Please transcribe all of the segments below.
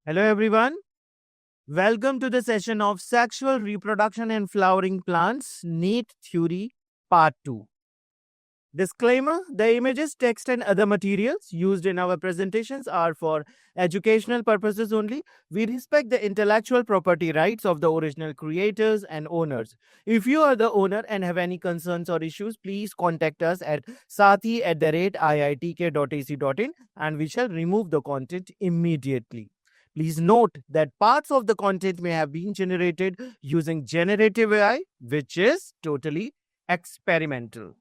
Hello, everyone. Welcome to the session of Sexual Reproduction in Flowering Plants, NEAT Theory, Part 2. Disclaimer: the images, text, and other materials used in our presentations are for educational purposes only. We respect the intellectual property rights of the original creators and owners. If you are the owner and have any concerns or issues, please contact us at sathi@iitk.ac.in and we shall remove the content immediately. Please note that parts of the content may have been generated using generative AI, which is totally experimental.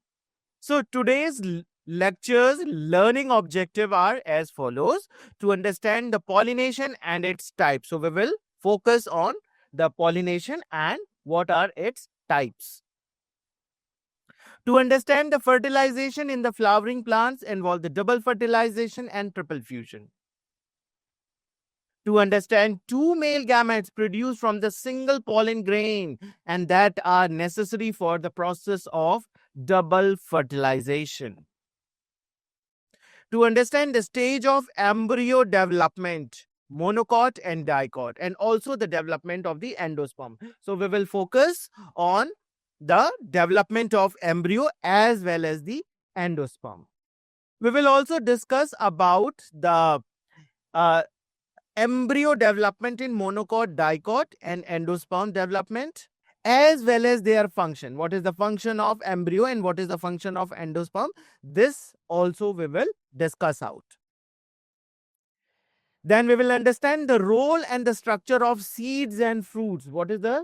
So today's lecture's learning objective are as follows: to understand the pollination and its types. So we will focus on the pollination and what are its types. To understand the fertilization in the flowering plants involve the double fertilization and triple fusion. To understand two male gametes produced from the single pollen grain and that are necessary for the process of double fertilization. To understand the stage of embryo development, monocot and dicot, and also the development of the endosperm. So we will focus on the development of embryo as well as the endosperm. We will also discuss about the embryo development in monocot, dicot, and endosperm development, as well as their function. What is the function of embryo and what is the function of endosperm? This also we will discuss out. Then we will understand the role and the structure of seeds and fruits. What is the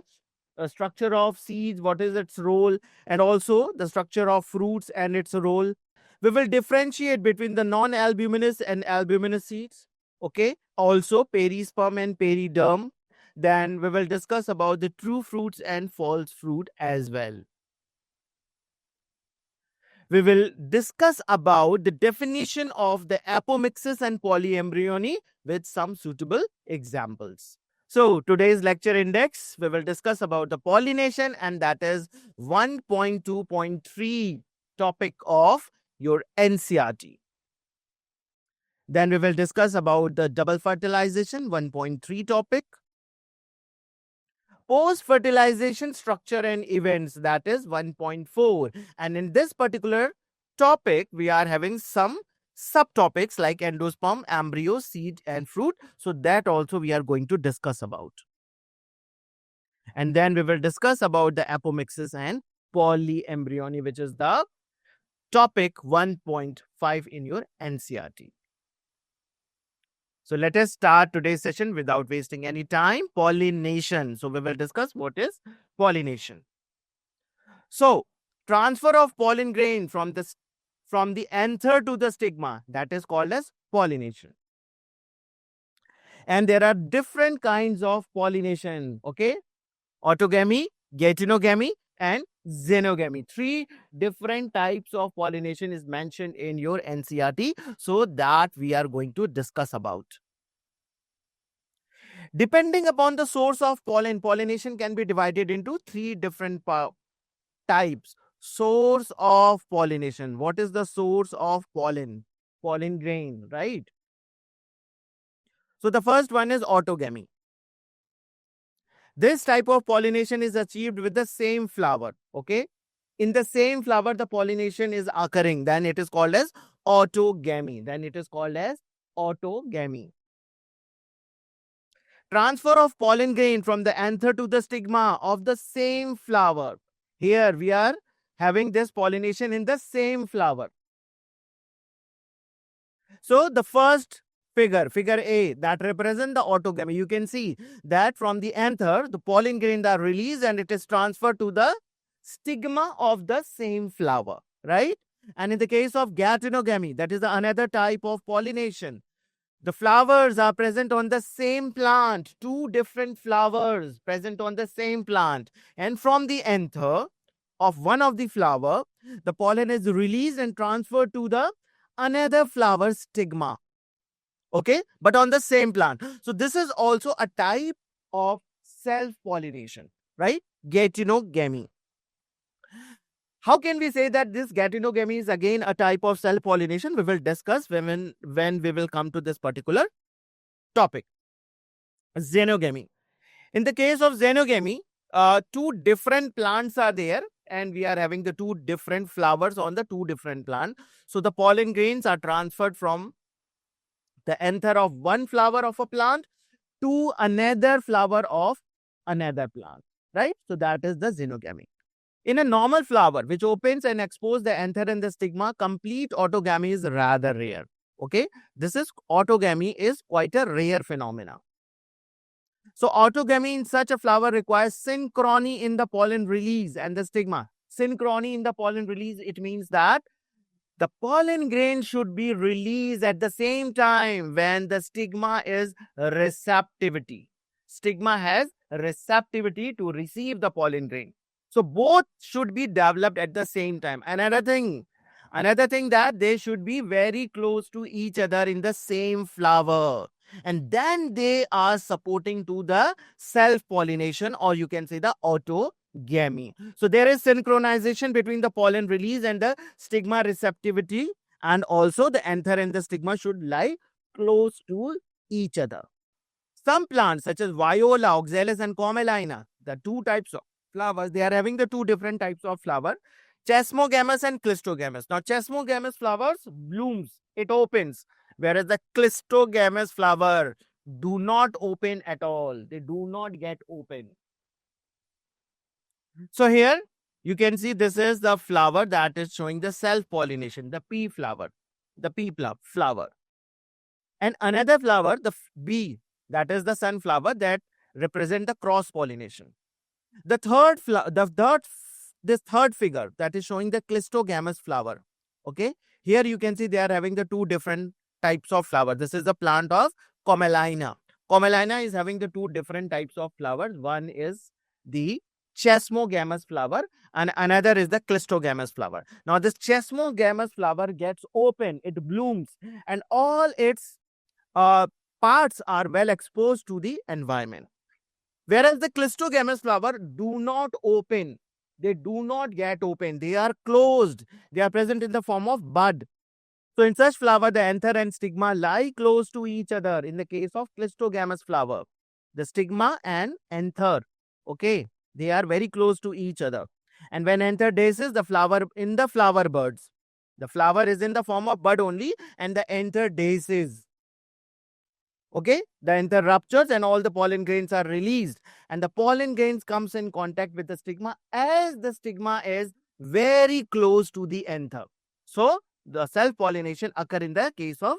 structure of seeds? What is its role? And also the structure of fruits and its role. We will differentiate between the non-albuminous and albuminous seeds. Okay. Also perisperm and periderm. Then we will discuss about the true fruits and false fruit as well. We will discuss about the definition of the apomixis and polyembryony with some suitable examples. So today's lecture index, we will discuss about the pollination, and that is 1.2.3 topic of your NCERT. Then we will discuss about the double fertilization, 1.3 topic. Post-fertilization structure and events, that is 1.4. And in this particular topic, we are having some subtopics like endosperm, embryo, seed, and fruit. So that also we are going to discuss about. And then we will discuss about the apomixis and polyembryony, which is the topic 1.5 in your NCERT. So let us start today's session without wasting any time. Pollination. So we will discuss what is pollination. So transfer of pollen grain from the anther to the stigma, that is called as pollination. And there are different kinds of pollination. Okay, autogamy, geitonogamy, and xenogamy. Three different types of pollination is mentioned in your NCERT, so that we are going to discuss about. Depending upon the source of pollen, pollination can be divided into three different types. Source of pollination. What is the source of pollen? Pollen grain, right? So the first one is autogamy. This type of pollination is achieved with the same flower. Okay, in the same flower the pollination is occurring, then it is called as autogamy. Transfer of pollen grain from the anther to the stigma of the same flower. Here we are having this pollination in the same flower. So the first figure A, that represents the autogamy. You can see that from the anther, the pollen grains are released and it is transferred to the stigma of the same flower, right? And in the case of geitonogamy, that is another type of pollination. The flowers are present on the same plant, two different flowers present on the same plant. And from the anther of one of the flower, the pollen is released and transferred to the another flower stigma. Okay, but on the same plant. So this is also a type of self-pollination, right? Geitonogamy. How can we say that this geitonogamy is again a type of self-pollination? We will discuss when we will come to this particular topic. Xenogamy. In the case of xenogamy, two different plants are there, and we are having the two different flowers on the two different plants. So the pollen grains are transferred from the anther of one flower of a plant to another flower of another plant, right? So that is the xenogamy. In a normal flower, which opens and exposes the anther and the stigma, complete autogamy is rather rare. Okay, this is autogamy is quite a rare phenomena. So autogamy in such a flower requires synchrony in the pollen release and the stigma. Synchrony in the pollen release, it means that the pollen grain should be released at the same time when the stigma is receptivity. Stigma has receptivity to receive the pollen grain. So both should be developed at the same time. Another thing that they should be very close to each other in the same flower. And then they are supporting to the self-pollination, or you can say the autogamy. So there is synchronization between the pollen release and the stigma receptivity, and also the anther and the stigma should lie close to each other. Some plants such as Viola, Oxalis and Commelina, the two types of flowers, they are having the two different types of flower, Chesmogamous and Clistogamous. Now Chesmogamous flowers blooms, it opens, whereas the Clistogamous flower do not open at all. They do not get open. So here you can see this is the flower that is showing the self-pollination, the pea flower, the flower. And another flower, the bee, that is the sunflower that represent the cross-pollination. The this third figure that is showing the Clistogamous flower. Okay, here you can see they are having the two different types of flower. This is the plant of Commelina. Commelina is having the two different types of flowers. One is the Chesmogamous flower and another is the Clistogamous flower. Now this Chesmogamous flower gets open, it blooms, and all its parts are well exposed to the environment. Whereas the Clistogamous flower do not open. They do not get open. They are closed. They are present in the form of bud. So in such flower, the anther and stigma lie close to each other. In the case of Clistogamous flower, the stigma and anther, okay, they are very close to each other. And when anther dehisces, the flower in the flower buds, the flower is in the form of bud only, and the anther dehisces. Okay, the anther ruptures and all the pollen grains are released, and the pollen grains comes in contact with the stigma as the stigma is very close to the anther. So the self-pollination occur in the case of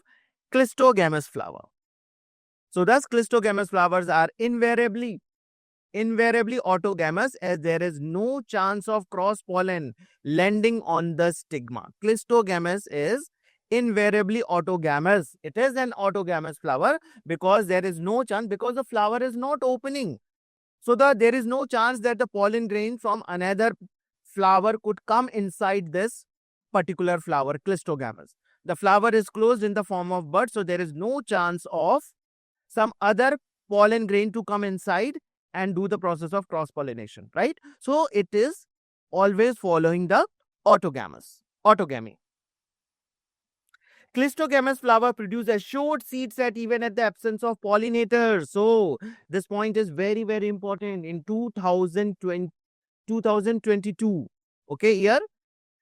Clistogamous flower. So thus Clistogamous flowers are invariably autogamous, as there is no chance of cross pollen landing on the stigma. Clistogamous is invariably autogamous. It is an autogamous flower because there is no chance, because the flower is not opening. So there is no chance that the pollen grain from another flower could come inside this particular flower, Clistogamous. The flower is closed in the form of bud, so there is no chance of some other pollen grain to come inside and do the process of cross-pollination, right? So it is always following the autogamy. Clistogamous flower produce a short seed set even at the absence of pollinators. So this point is very, very important. In 2022, okay, here,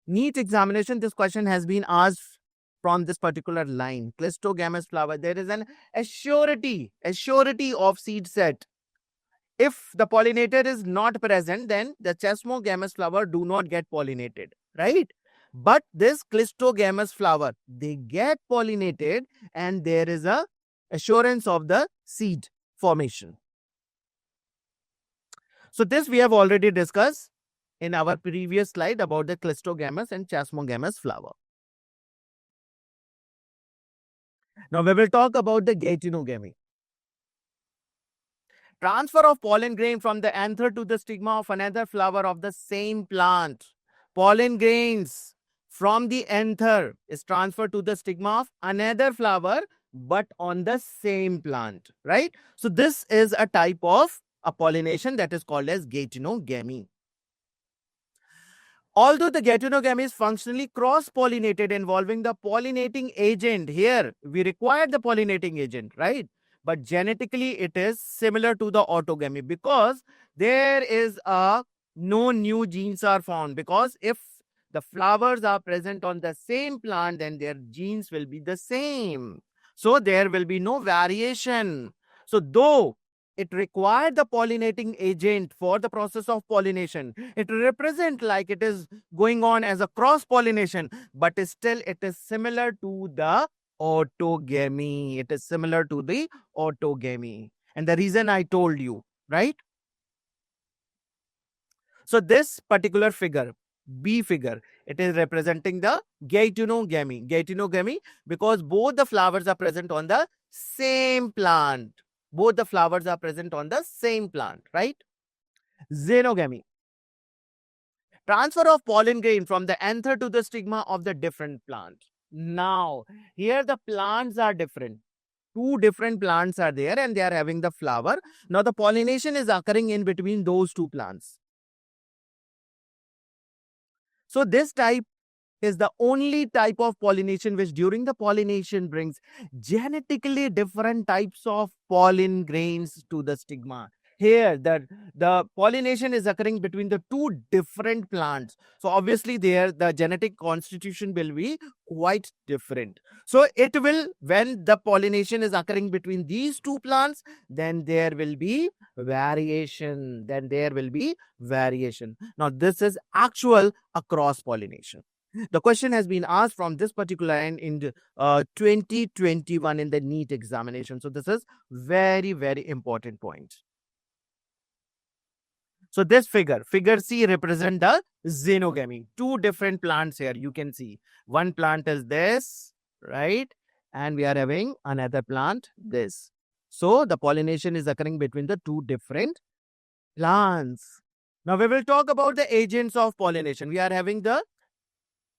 NEET examination, this question has been asked from this particular line. Clistogamous flower, there is an assurity of seed set. If the pollinator is not present, then the Chesmogamous flower do not get pollinated, right? But this Clistogamous flower, they get pollinated, and there is a assurance of the seed formation. So this we have already discussed in our previous slide about the Clistogamous and Chesmogamous flower. Now we will talk about the Geitonogamy. Transfer of pollen grain from the anther to the stigma of another flower of the same plant. Pollen grains from the anther is transferred to the stigma of another flower, but on the same plant, right? So this is a type of a pollination that is called as Geitonogamy. Although the Geitonogamy is functionally cross-pollinated involving the pollinating agent, here we require the pollinating agent, right? but genetically it is similar to the autogamy, because there is a no new genes are found, because if the flowers are present on the same plant, then their genes will be the same. So there will be no variation. So though it required the pollinating agent for the process of pollination, it represent like it is going on as a cross pollination, but still it is similar to the autogamy. It is similar to the autogamy. And the reason I told you, right? So this particular figure, B figure, it is representing the geitonogamy. Geitonogamy, because both the flowers are present on the same plant. Both the flowers are present on the same plant, right? Xenogamy, transfer of pollen grain from the anther to the stigma of the different plant. Now, here the plants are different. Two different plants are there and they are having the flower. Now, the pollination is occurring in between those two plants. So, this type is the only type of pollination which during the pollination brings genetically different types of pollen grains to the stigma. Here the pollination is occurring between the two different plants, so obviously there the genetic constitution will be quite different. So it will, when the pollination is occurring between these two plants, then there will be variation. Now this is actual cross pollination. The question has been asked from this particular end in 2021 in the NEET examination. So this is very, very important point. So this figure C, represent the xenogamy. Two different plants here you can see. One plant is this, right? And we are having another plant, this. So the pollination is occurring between the two different plants. Now we will talk about the agents of pollination. We are having the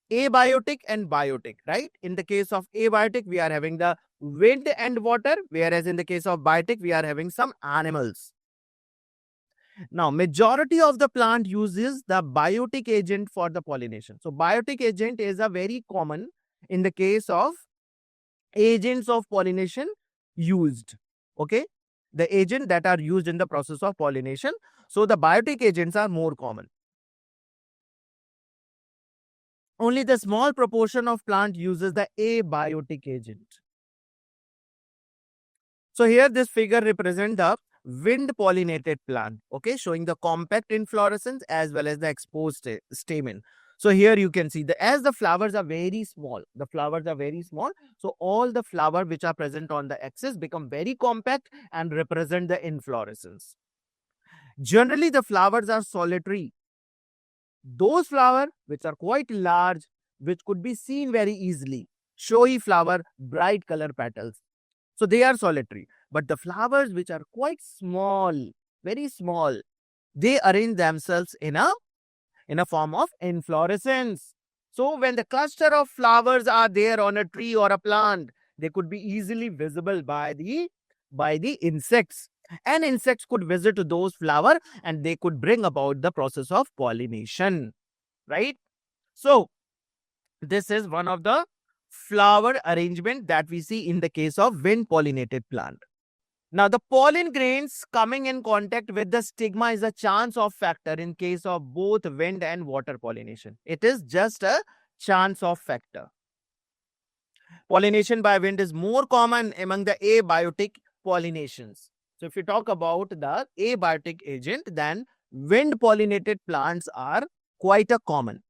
abiotic and biotic, right? In the case of abiotic, we are having the wind and water, whereas in the case of biotic, we are having some animals. Now, majority of the plant uses the biotic agent for the pollination. So, biotic agent is a very common in the case of agents of pollination used. Okay, the agent that are used in the process of pollination. So, the biotic agents are more common. Only the small proportion of plant uses the abiotic agent. So here this figure represents the wind pollinated plant, okay, showing the compact inflorescence as well as the exposed stamen. So here you can see as the flowers are very small, so all the flower which are present on the axis become very compact and represent the inflorescence. Generally the flowers are solitary. Those flowers which are quite large, which could be seen very easily, showy flower, bright color petals. So they are solitary. But the flowers which are quite small, very small, they arrange themselves in a form of inflorescence. So when the cluster of flowers are there on a tree or a plant, they could be easily visible by the insects. And insects could visit those flowers and they could bring about the process of pollination, right? So this is one of the flower arrangement that we see in the case of wind pollinated plant. Now the pollen grains coming in contact with the stigma is a chance of factor in case of both wind and water pollination. It is just a chance of factor. Pollination by wind is more common among the abiotic pollinations. So if you talk about the abiotic agent, then wind pollinated plants are quite a common.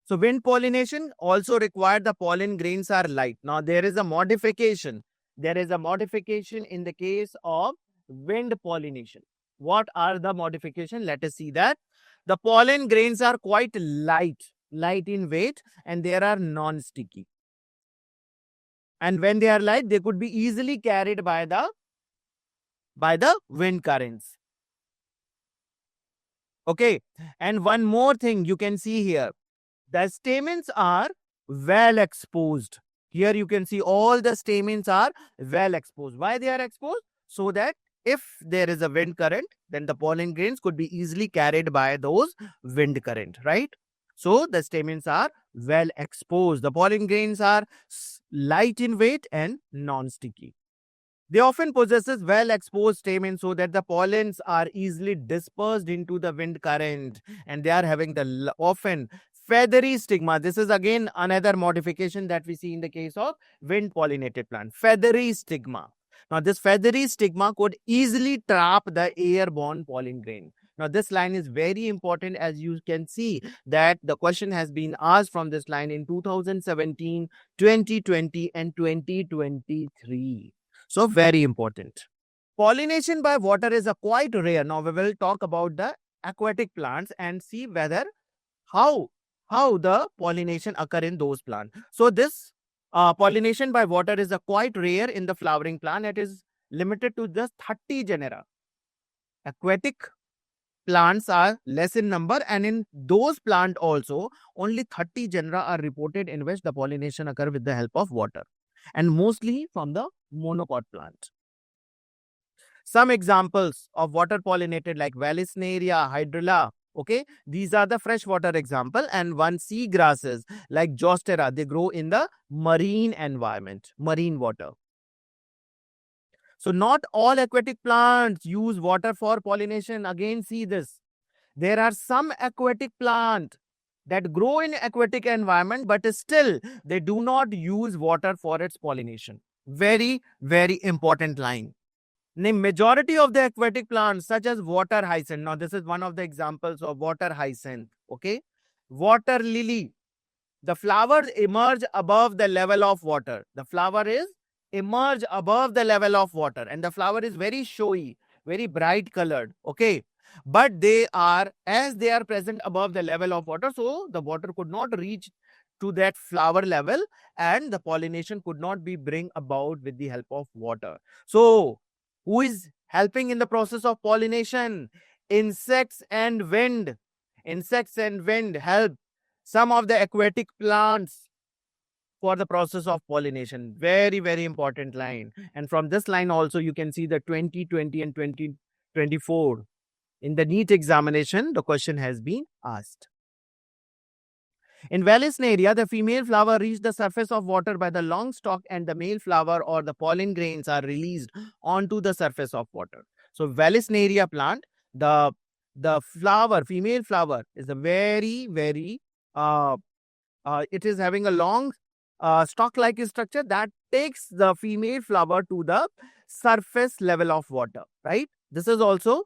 So wind pollination also required the pollen grains are light. Now there is a modification. There is a modification in the case of wind pollination. What are the modification? Let us see that. The pollen grains are quite light in weight, and they are non-sticky. And when they are light, they could be easily carried by the wind currents. Okay, and one more thing you can see here. The stamens are well exposed. Here you can see all the stamens are well exposed. Why they are exposed? So that if there is a wind current, then the pollen grains could be easily carried by those wind current, right? So the stamens are well exposed. The pollen grains are light in weight and non-sticky. They often possesses well-exposed stamen so that the pollens are easily dispersed into the wind current, and they are having the often feathery stigma. This is again another modification that we see in the case of wind pollinated plant. Feathery stigma. Now, this feathery stigma could easily trap the airborne pollen grain. Now, this line is very important, as you can see that the question has been asked from this line in 2017, 2020, and 2023. So, very important. Pollination by water is a quite rare. Now, we will talk about the aquatic plants and see whether how the pollination occur in those plants. So, this pollination by water is a quite rare in the flowering plant. It is limited to just 30 genera. Aquatic plants are less in number, and in those plants also only 30 genera are reported in which the pollination occur with the help of water, and mostly from the monocot plant. Some examples of water pollinated like Vallisneria, Hydrilla. Okay, these are the freshwater example, and one sea grasses like Jostera, they grow in the marine environment, marine water. So not all aquatic plants use water for pollination. Again, see this. There are some aquatic plants that grow in aquatic environment, but still they do not use water for its pollination. Very, very important line. The majority of the aquatic plants such as water hyacinth. Now, this is one of the examples of water hyacinth. Okay. Water lily. The flowers emerge above the level of water. The flower is emerge above the level of water, and the flower is very showy, very bright colored. Okay. But they are, as they are present above the level of water, so the water could not reach to that flower level, and the pollination could not be bring about with the help of water. So, who is helping in the process of pollination? Insects and wind. Insects and wind help some of the aquatic plants for the process of pollination. Very, very important line. And from this line also, you can see the 2020 and 2024. In the NEET examination, the question has been asked. In Vallisneria, the female flower reaches the surface of water by the long stalk, and the male flower or the pollen grains are released onto the surface of water. So Vallisneria plant, the flower, female flower is a very, very, it is having a long stalk-like structure that takes the female flower to the surface level of water, right? This is also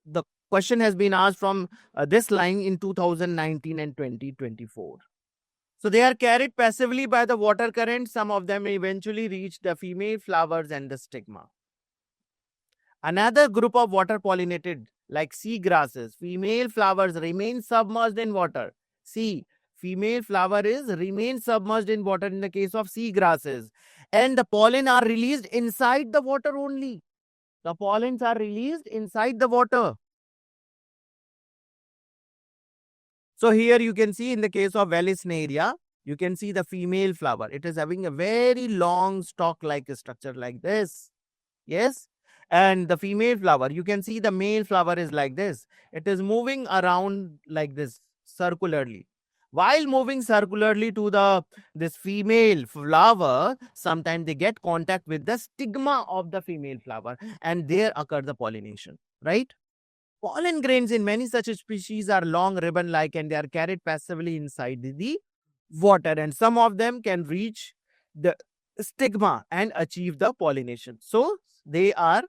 the question has been asked from this line in 2019 and 2024. So they are carried passively by the water current. Some of them eventually reach the female flowers and the stigma. Another group of water pollinated like sea grasses, female flowers remain submerged in water. See, female flower is remain submerged in water in the case of sea grasses, and the pollen are released inside the water only. The pollens are released inside the water. So here you can see in the case of Vallisneria, you can see the female flower. It is having a very long stalk-like structure like this. Yes. And the female flower, you can see the male flower is like this. It is moving around like this circularly. While moving circularly to this female flower, sometimes they get contact with the stigma of the female flower, and there occur the pollination, right? Pollen grains in many such species are long ribbon-like, and they are carried passively inside the water, and some of them can reach the stigma and achieve the pollination. So they are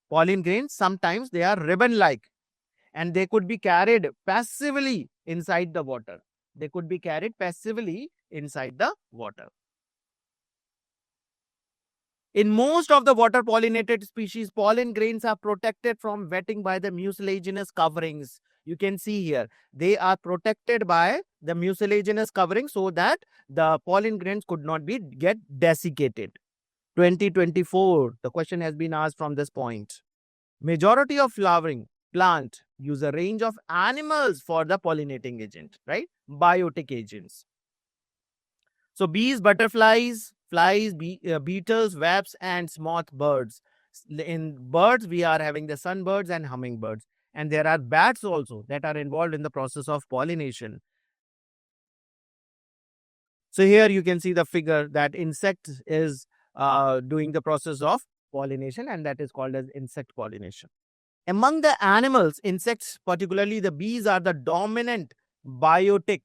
pollen grains. Sometimes they are ribbon-like, and they could be carried passively inside the water. They could be carried passively inside the water. In most of the water pollinated species, pollen grains are protected from wetting by the mucilaginous coverings. You can see here, they are protected by the mucilaginous covering so that the pollen grains could not get desiccated. 2024, the question has been asked from this point. Majority of flowering plant use a range of animals for the pollinating agent, right? Biotic agents. So bees, butterflies, flies, beetles, wasps, and moth birds. In birds, we are having the sunbirds and hummingbirds. And there are bats also that are involved in the process of pollination. So here you can see the figure that insect is doing the process of pollination, and that is called as insect pollination. Among the animals, insects, particularly the bees, are the dominant biotic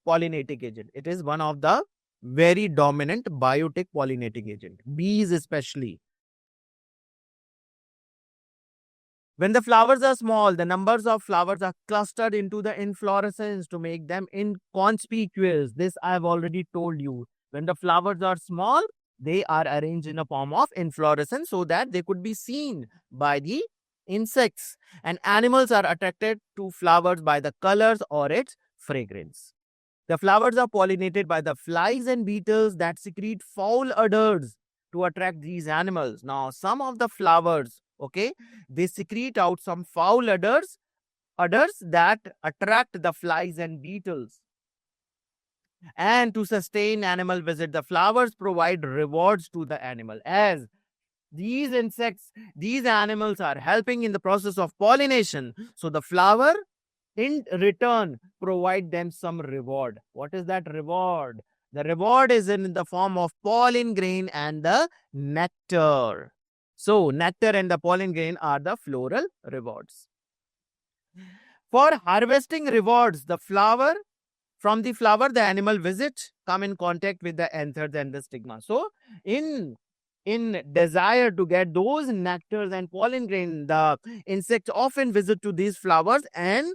pollinating agent. It is one of the very dominant biotic pollinating agent. Bees especially. When the flowers are small, the numbers of flowers are clustered into the inflorescence to make them inconspicuous. This I have already told you. When the flowers are small, they are arranged in a form of inflorescence so that they could be seen by the insects. And animals are attracted to flowers by the colors or its fragrance. The flowers are pollinated by the flies and beetles that secrete foul odors to attract these animals. Now, some of the flowers, okay, they secrete out some foul odors that attract the flies and beetles. And to sustain animal visit, the flowers provide rewards to the animal. As these insects, these animals are helping in the process of pollination. So the flower in return provide them some reward. What is that reward? The reward is in the form of pollen grain and the nectar. So nectar and the pollen grain are the floral rewards. For harvesting rewards, from the flower the animal visits come in contact with the anthers and the stigma. So in desire to get those nectars and pollen grain, the insects often visit to these flowers, and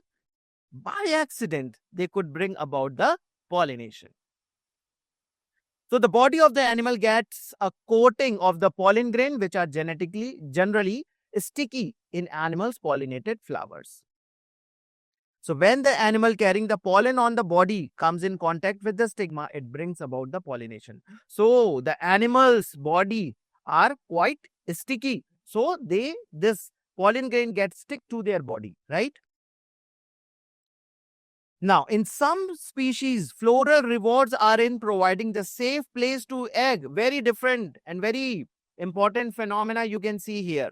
by accident they could bring about the pollination. So the body of the animal gets a coating of the pollen grain, which are generally sticky in animals' pollinated flowers. So when the animal carrying the pollen on the body comes in contact with the stigma, it brings about the pollination. So the animal's body are quite sticky. So this pollen grain gets stick to their body, right? Now, in some species, floral rewards are in providing the safe place to egg. Very different and very important phenomena you can see here.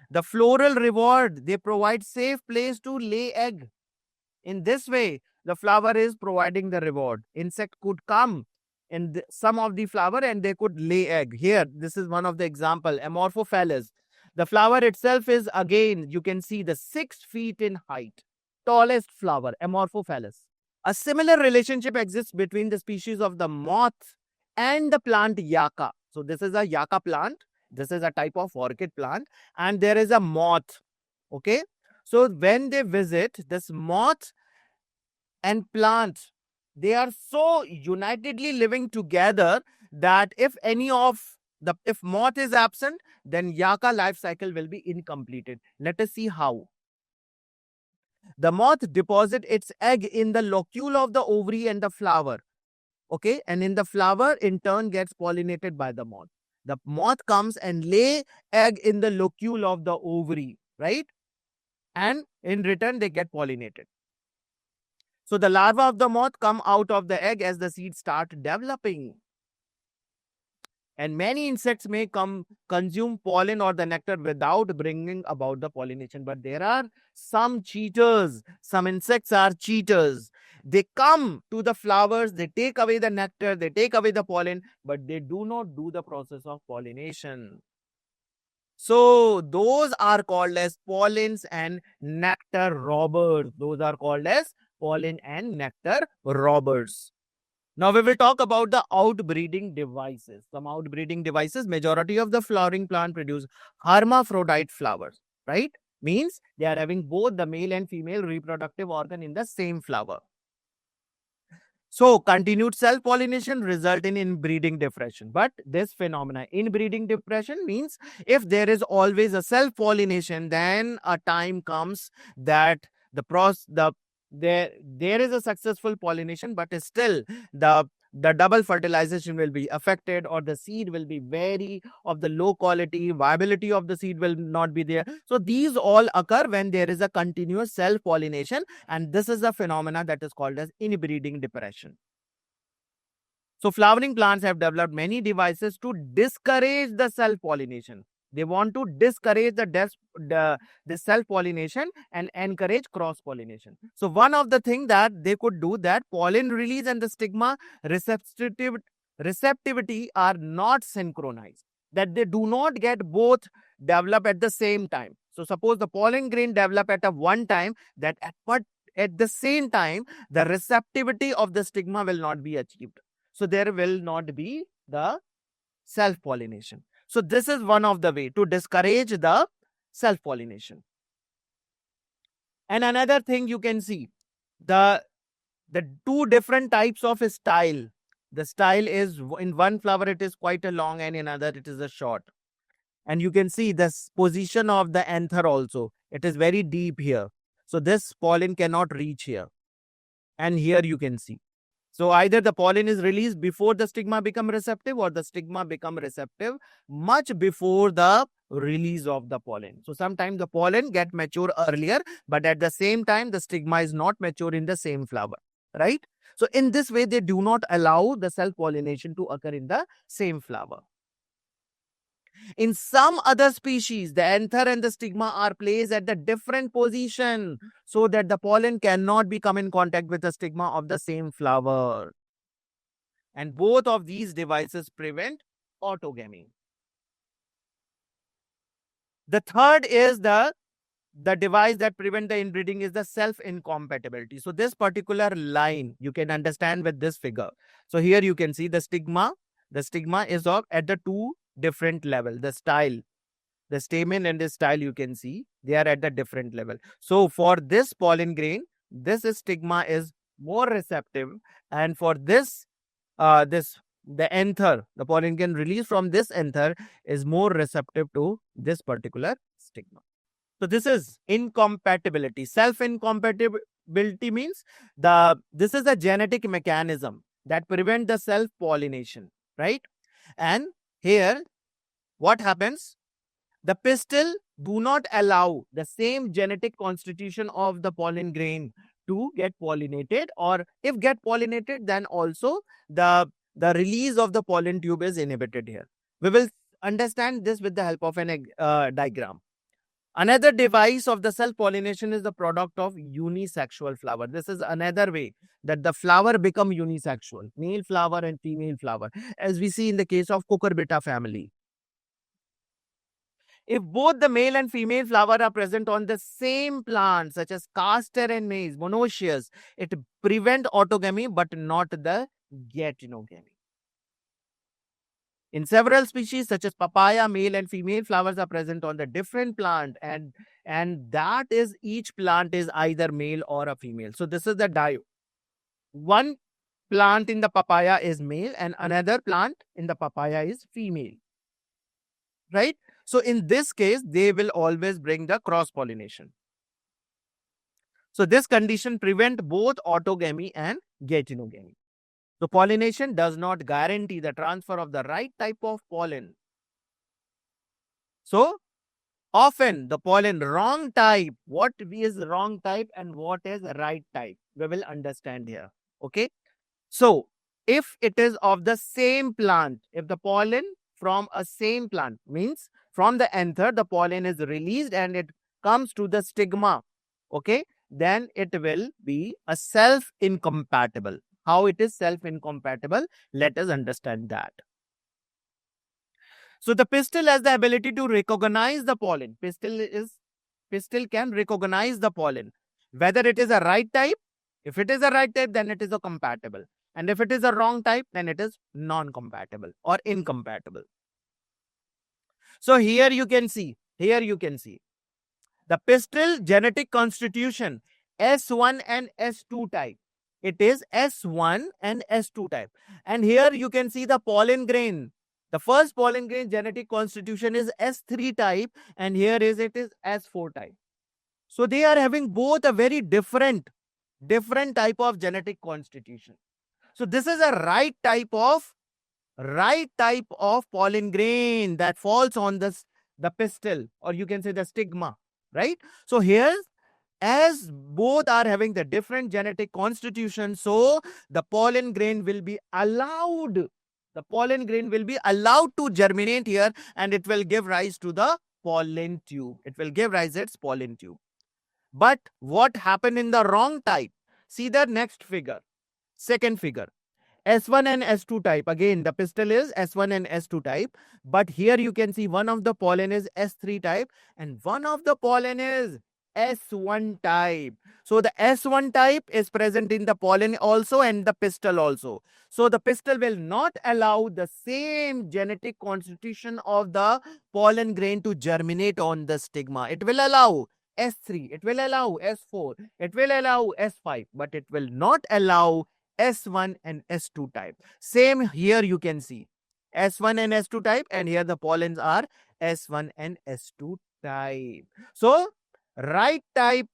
The floral reward, they provide safe place to lay egg. In this way, the flower is providing the reward. Insect could come in some of the flower and they could lay egg. Here, this is one of the example, Amorphophallus. The flower itself is, again, you can see the 6 feet in height. Tallest flower, Amorphophallus. A similar relationship exists between the species of the moth and the plant Yucca. So this is a Yucca plant. This is a type of orchid plant, and there is a moth. Okay. So when they visit, this moth and plant, they are so unitedly living together that if moth is absent, then Yucca life cycle will be incompleted. Let us see how. The moth deposits its egg in the locule of the ovary and the flower. Okay, and in the flower, in turn, gets pollinated by the moth. The moth comes and lay egg in the locule of the ovary, right? And in return, they get pollinated. So the larva of the moth come out of the egg as the seeds start developing. And many insects may consume pollen or the nectar without bringing about the pollination. But there are some cheaters. Some insects are cheaters. They come to the flowers, they take away the nectar, they take away the pollen, but they do not do the process of pollination. So those are called as pollens and nectar robbers. Those are called as pollen and nectar robbers. Now we will talk about the outbreeding devices. Some outbreeding devices, majority of the flowering plant produce hermaphrodite flowers, right? Means they are having both the male and female reproductive organ in the same flower. So continued self-pollination result in inbreeding depression. But this phenomena, inbreeding depression, means if there is always a self-pollination, then a time comes that there is a successful pollination, but still the double fertilization will be affected, or the seed will be very of the low quality, viability of the seed will not be there. So these all occur when there is a continuous self-pollination, and this is a phenomena that is called as inbreeding depression. So flowering plants have developed many devices to discourage the self-pollination. They want to discourage the self-pollination and encourage cross-pollination. So one of the things that they could do, that pollen release and the stigma receptivity are not synchronized. that they do not get both develop at the same time. So suppose the pollen grain develop at a one time, that but at the same time, the receptivity of the stigma will not be achieved. So there will not be the self-pollination. So this is one of the way to discourage the self-pollination. And another thing you can see, the two different types of style. The style is in one flower it is quite a long and in another it is a short. And you can see this position of the anther also. It is very deep here. So this pollen cannot reach here. And here you can see. So either the pollen is released before the stigma become receptive, or the stigma become receptive much before the release of the pollen. So sometimes the pollen get mature earlier, but at the same time the stigma is not mature in the same flower, right? So in this way they do not allow the self-pollination to occur in the same flower. In some other species, the anther and the stigma are placed at the different position so that the pollen cannot be come in contact with the stigma of the same flower. And both of these devices prevent autogamy. The third is the device that prevent the inbreeding is the self-incompatibility. So this particular line you can understand with this figure. So here you can see the stigma. The stigma is of at the two different level. The style, the stamen and the style you can see, they are at the different level. So for this pollen grain, this stigma is more receptive, and for this, the anther, the pollen grain released from this anther is more receptive to this particular stigma. So this is incompatibility. Self-incompatibility means this is a genetic mechanism that prevent the self-pollination, right? And here, what happens? The pistil do not allow the same genetic constitution of the pollen grain to get pollinated, or if get pollinated, then also the release of the pollen tube is inhibited here. We will understand this with the help of an diagram. Another device of the self-pollination is the product of unisexual flower. This is another way that the flower become unisexual, male flower and female flower, as we see in the case of cucurbita family. If both the male and female flower are present on the same plant, such as castor and maize, monoecious, it prevent autogamy but not the gatinogamy. In several species such as papaya, male and female flowers are present on the different plant, and that is each plant is either male or a female. So this is the dio. One plant in the papaya is male and another plant in the papaya is female, right? So in this case, they will always bring the cross-pollination. So this condition prevent both autogamy and gatinogamy. So pollination does not guarantee the transfer of the right type of pollen. So often the pollen wrong type, what is wrong type and what is right type, we will understand here. Okay. So if it is of the same plant, if the pollen from a same plant means from the anther, the pollen is released and it comes to the stigma, okay, then it will be a self-incompatible. How it is self-incompatible? Let us understand that. So the pistil has the ability to recognize the pollen. Pistil can recognize the pollen, whether it is a right type. If it is a right type, then it is a compatible. And if it is a wrong type, then it is non-compatible or incompatible. So here you can see the pistil genetic constitution S1 and S2 type. It is S1 and S2 type. And here you can see the pollen grain. The first pollen grain genetic constitution is S3 type, and here it is S4 type. So they are having both a very different type of genetic constitution. So this is a right type of pollen grain that falls on the pistil, or you can say the stigma, right? So here, as both are having the different genetic constitution, so the pollen grain will be allowed to germinate here, and it will give rise to the pollen tube. It will give rise its pollen tube. But what happened in the wrong type? See the next figure, second figure. S1 and S2 type. Again, the pistil is S1 and S2 type. But here you can see one of the pollen is S3 type and one of the pollen is S1 type. So the S1 type is present in the pollen also and the pistil also. So the pistil will not allow the same genetic constitution of the pollen grain to germinate on the stigma. It will allow S3, it will allow S4, it will allow S5, but it will not allow S1 and S2 type. Same here you can see S1 and S2 type, and here the pollens are S1 and S2 type. So right type,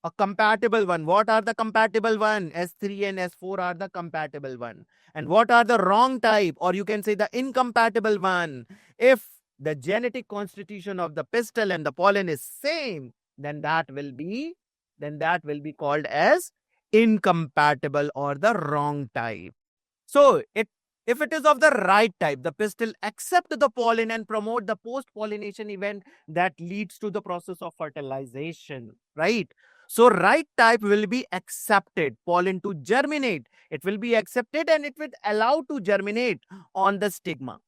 a compatible one. What are the compatible one? S3 and S4 are the compatible one. And what are the wrong type, or you can say the incompatible one? If the genetic constitution of the pistil and the pollen is same, then that will be called as incompatible or the wrong type. So if it is of the right type, the pistil accept the pollen and promote the post-pollination event that leads to the process of fertilization, right? So right type will be accepted pollen to germinate. It will be accepted and it will allow to germinate on the stigma.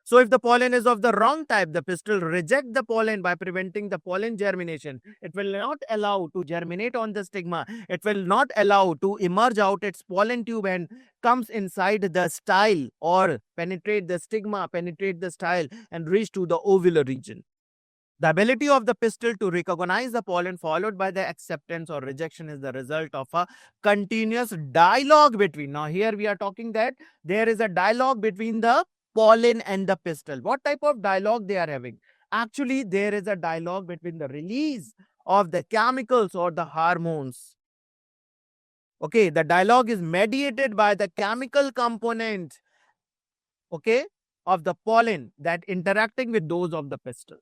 So if the pollen is of the wrong type, the pistil reject the pollen by preventing the pollen germination. It will not allow to germinate on the stigma. It will not allow to emerge out its pollen tube and comes inside the style or penetrate the stigma, penetrate the style and reach to the ovular region. The ability of the pistil to recognize the pollen followed by the acceptance or rejection is the result of a continuous dialogue between. Now here we are talking that there is a dialogue between the pollen and the pistil. What type of dialogue they are having? Actually, there is a dialogue between the release of the chemicals or the hormones. Okay, the dialogue is mediated by the chemical component, okay, of the pollen that interacting with those of the pistil.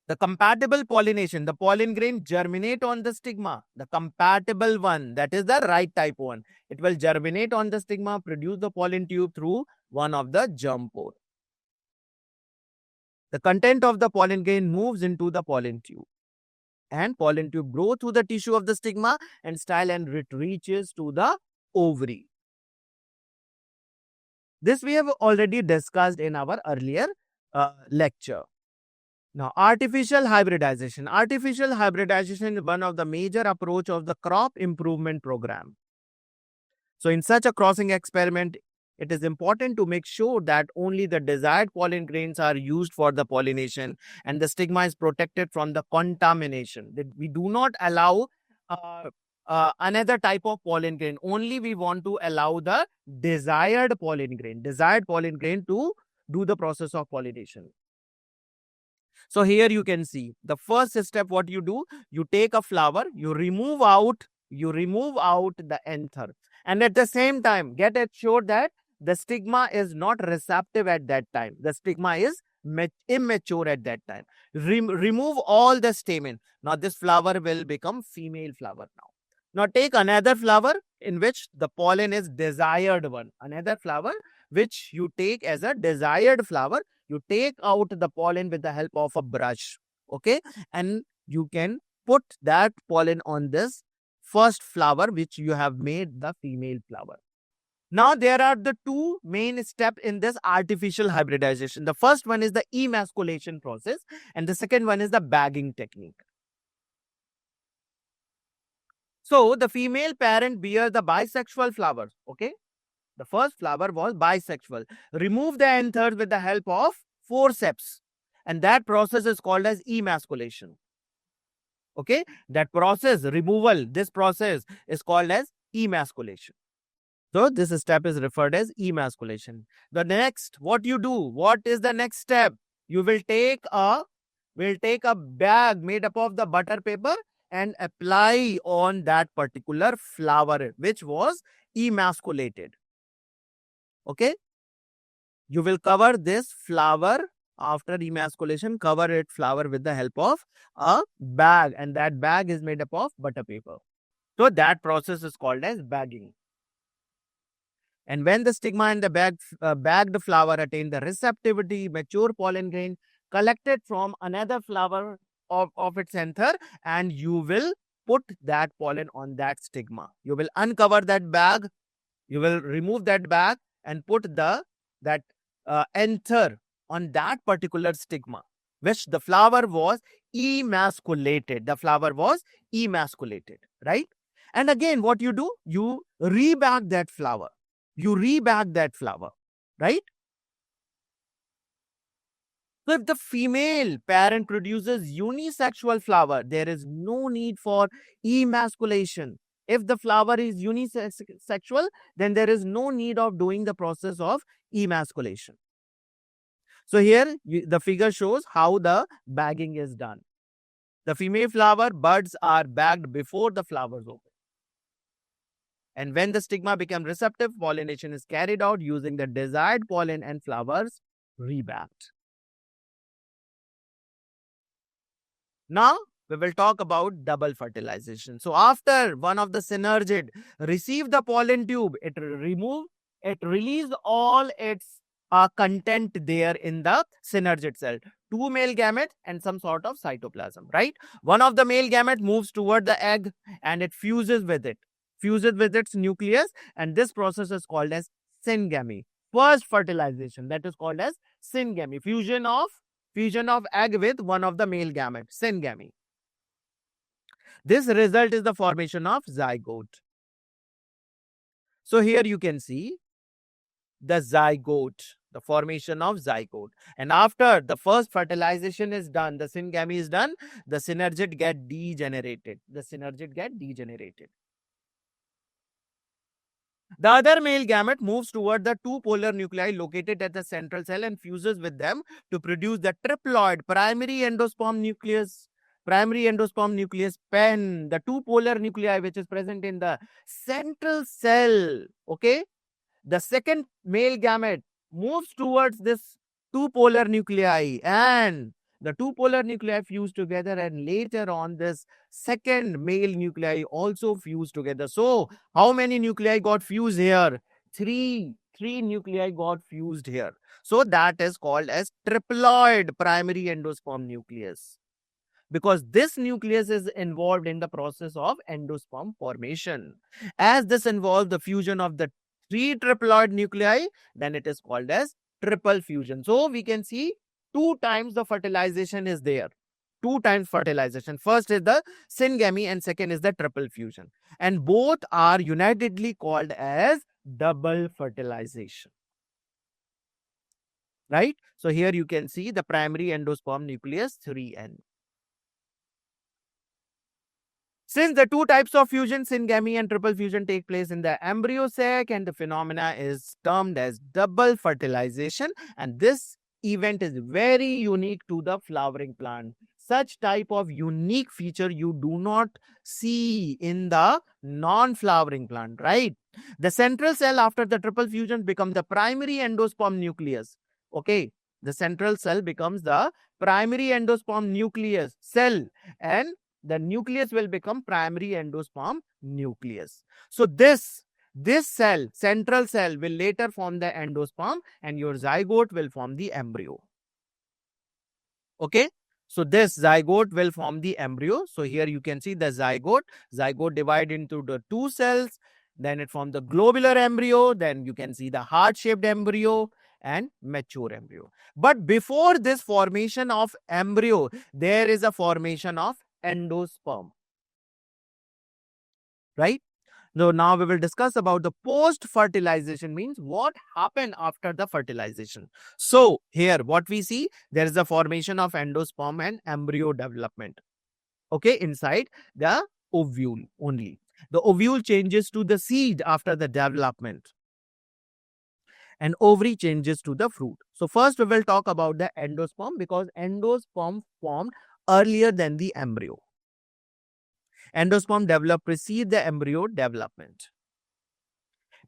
The compatible pollination, the pollen grain germinate on the stigma. The compatible one, that is the right type one. It will germinate on the stigma, produce the pollen tube through one of the germ pore. The content of the pollen grain moves into the pollen tube. And pollen tube grow through the tissue of the stigma and style and it reaches to the ovary. This we have already discussed in our earlier lecture. Now, artificial hybridization. Artificial hybridization is one of the major approach of the crop improvement program. So, in such a crossing experiment, it is important to make sure that only the desired pollen grains are used for the pollination and the stigma is protected from the contamination. That we do not allow another type of pollen grain. Only we want to allow the desired pollen grain to do the process of pollination. So here you can see the first step. What you do, you take a flower, you remove out the anther, and at the same time get assured that the stigma is not receptive at that time. The stigma is immature at that time. Remove all the stamen. Now this flower will become female flower now. Now take another flower in which the pollen is desired one. Another flower which you take as a desired flower. You take out the pollen with the help of a brush. Okay. And you can put that pollen on this first flower which you have made the female flower. Now there are the two main steps in this artificial hybridization. The first one is the emasculation process and the second one is the bagging technique. So the female parent bears the bisexual flowers. Okay. The first flower was bisexual. Remove the anthers with the help of forceps. And that process is called as emasculation. Okay. That process, removal, this process is called as emasculation. So this step is referred as emasculation. The next, what you do? What is the next step? You will take a bag made up of the butter paper and apply on that particular flower which was emasculated. Okay. You will cover this flower after emasculation, cover it flower with the help of a bag, and that bag is made up of butter paper. So that process is called as bagging. And when the stigma and the bagged flower attain the receptivity, mature pollen grain collected from another flower of its anther, and you will put that pollen on that stigma. You will uncover that bag. You will remove that bag and put that anther on that particular stigma, which the flower was emasculated. The flower was emasculated, right? And again, what you do, you rebag that flower. You rebag that flower, right? So if the female parent produces unisexual flower, there is no need for emasculation. If the flower is unisexual, then there is no need of doing the process of emasculation. So here the figure shows how the bagging is done. The female flower buds are bagged before the flowers open. And when the stigma becomes receptive, pollination is carried out using the desired pollen and flowers rebagged. Now we will talk about double fertilization. So after one of the synergid received the pollen tube, it released all its content there in the synergid cell. Two male gamete and some sort of cytoplasm, right? One of the male gamete moves toward the egg and it fuses with its nucleus, and this process is called as syngamy. First fertilization, that is called as syngamy, fusion of egg with one of the male gamete, syngamy. This result is the formation of zygote. So here you can see the zygote, the formation of zygote. And after the first fertilization is done, the syngamy is done, the synergid get degenerated. The other male gamete moves toward the two polar nuclei located at the central cell and fuses with them to produce the triploid primary endosperm nucleus. PEN, the two polar nuclei which is present in the central cell. Okay, the second male gamete moves towards this two polar nuclei, and the two polar nuclei fuse together, and later on this second male nuclei also fuse together. So how many nuclei got fused here? Three nuclei got fused here. So that is called as triploid primary endosperm nucleus, because this nucleus is involved in the process of endosperm formation. As this involves the fusion of the three triploid nuclei, then it is called as triple fusion. So we can see two times the fertilization is there. Two times fertilization. First is the syngamy and second is the triple fusion. And both are unitedly called as double fertilization. Right? So here you can see the primary endosperm nucleus 3N. Since the two types of fusion, syngamy and triple fusion, take place in the embryo sac, and the phenomena is termed as double fertilization, and this event is very unique to the flowering plant. Such type of unique feature you do not see in the non-flowering plant, right? The central cell after the triple fusion becomes the primary endosperm nucleus. Okay, the central cell becomes the primary endosperm nucleus cell, and the nucleus will become primary endosperm nucleus. So this cell, central cell, will later form the endosperm, and your zygote will form the embryo. Okay, so this zygote will form the embryo. So here you can see the zygote divide into the two cells, then it forms the globular embryo, then you can see the heart-shaped embryo and mature embryo. But before this formation of embryo, there is a formation of endosperm, right? So now we will discuss about the post-fertilization, means what happened after the fertilization. So here what we see, there is the formation of endosperm and embryo development. Okay, inside the ovule only. The ovule changes to the seed after the development, and ovary changes to the fruit. So first we will talk about the endosperm, because endosperm formed earlier than the embryo. Endosperm develop precede the embryo development.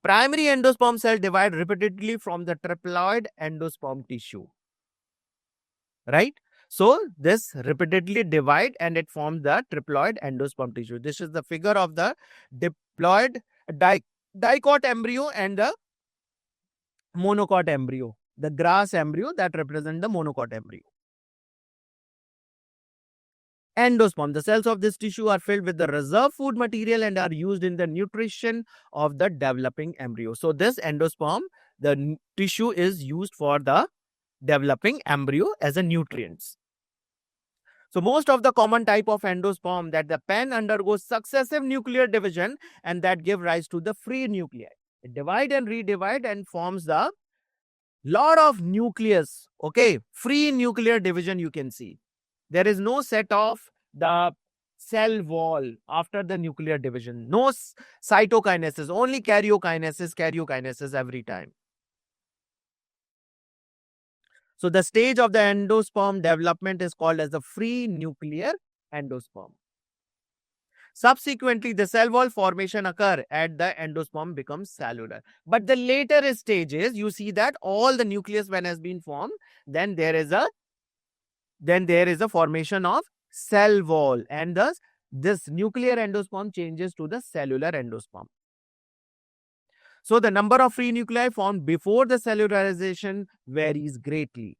Primary endosperm cell divide repeatedly from the triploid endosperm tissue. Right? So this repeatedly divide and it forms the triploid endosperm tissue. This is the figure of the diploid dicot embryo and the monocot embryo. The grass embryo that represent the monocot embryo. endosperm. The cells of this tissue are filled with the reserve food material and are used in the nutrition of the developing embryo. So this endosperm, the tissue is used for the developing embryo as a nutrients. So most of the common type of endosperm that the pen undergoes successive nuclear division and that give rise to the free nuclei. It divide and redivide and forms the lot of nucleus. Okay, free nuclear division you can see. There is no set of the cell wall after the nuclear division. No cytokinesis, only karyokinesis every time. So the stage of the endosperm development is called as the free nuclear endosperm. Subsequently, the cell wall formation occur at the endosperm becomes cellular. But the later stages, you see that all the nucleus when has been formed, then there is a formation of cell wall, and thus this nuclear endosperm changes to the cellular endosperm. So the number of free nuclei formed before the cellularization varies greatly.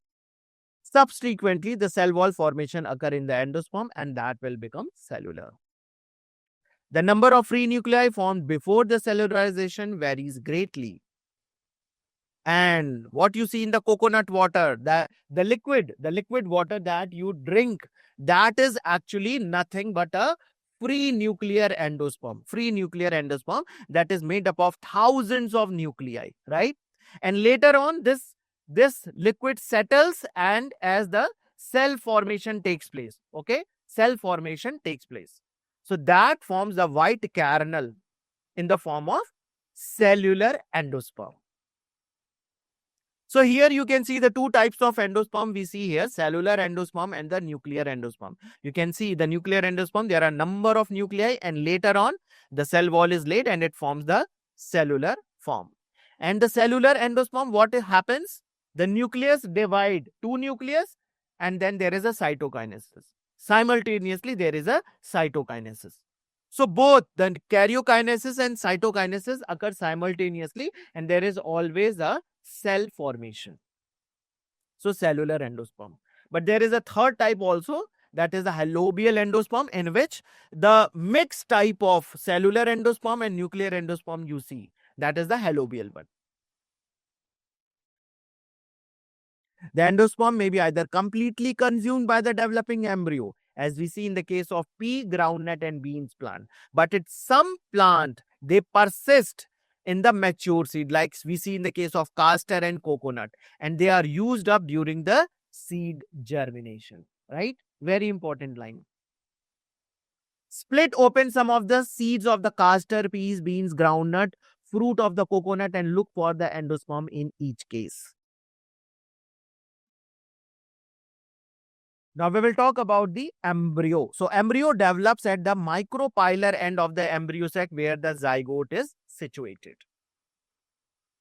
Subsequently, the cell wall formation occur in the endosperm and that will become cellular. The number of free nuclei formed before the cellularization varies greatly. And what you see in the coconut water, the liquid water that you drink, that is actually nothing but a free nuclear endosperm. Free nuclear endosperm that is made up of thousands of nuclei, right? And later on, this liquid settles, and as the cell formation takes place, okay, cell formation takes place. So that forms the white kernel in the form of cellular endosperm. So here you can see the two types of endosperm we see here, cellular endosperm and the nuclear endosperm. You can see the nuclear endosperm, there are a number of nuclei, and later on the cell wall is laid and it forms the cellular form. And the cellular endosperm, what happens? The nucleus divide, two nucleus, and then there is a cytokinesis. Simultaneously, there is a cytokinesis. So both the karyokinesis and cytokinesis occur simultaneously, and there is always a cell formation. So cellular endosperm. But there is a third type also, that is the halobial endosperm, in which the mixed type of cellular endosperm and nuclear endosperm you see. That is the halobial one. The endosperm may be either completely consumed by the developing embryo, as we see in the case of pea, groundnut, and beans plant. But it's some plant, they persist in the mature seed, like we see in the case of castor and coconut, and they are used up during the seed germination, right? Very important line. Split open some of the seeds of the castor, peas, beans, groundnut, fruit of the coconut, and look for the endosperm in each case. Now we will talk about the embryo. So embryo develops at the micropylar end of the embryo sac where the zygote is situated.